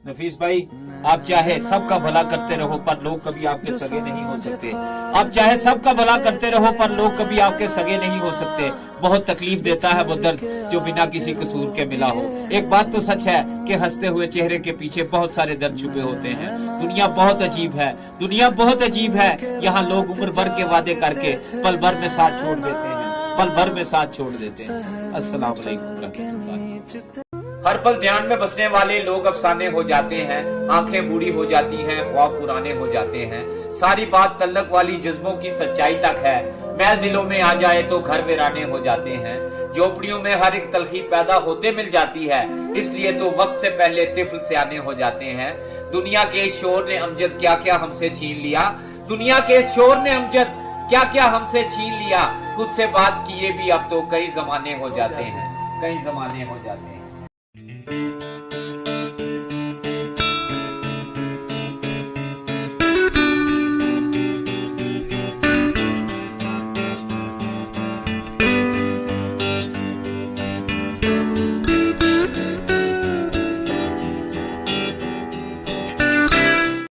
नफीस भाई, आप चाहे सबका भला करते रहो पर लोग कभी आपके सगे नहीं हो सकते। आप चाहे सबका भला करते रहो पर लोग कभी आपके सगे नहीं हो सकते। बहुत तकलीफ देता है वो दर्द जो बिना किसी कसूर के मिला हो। एक बात तो सच है कि हंसते हुए चेहरे के पीछे बहुत सारे दर्द छुपे होते हैं। दुनिया बहुत अजीब है, दुनिया बहुत अजीब है। यहाँ लोग उम्र भर के वादे करके पल भर में साथ छोड़ देते हैं, पल भर में साथ छोड़ देते हैं। अस्सलाम वालेकुम। हर पल ध्यान में बसने वाले लोग अफसाने हो जाते हैं। आंखें बूढ़ी हो जाती हैं, ख्वाब पुराने हो जाते हैं। सारी बात तल्लक वाली जज्बों की सच्चाई तक है। मैल दिलों में आ जाए तो घर वीराने हो जाते हैं। झोपड़ियों में हर एक तलखी पैदा होते मिल जाती है, इसलिए तो वक्त से पहले तिफल सियाने हो जाते हैं। दुनिया के इस शोर ने अमजद क्या क्या हमसे छीन लिया। दुनिया के इस शोर ने अमजद क्या क्या हमसे छीन लिया। खुद से बात किए भी अब तो कई जमाने हो जाते हैं, कई जमाने हो जाते हैं।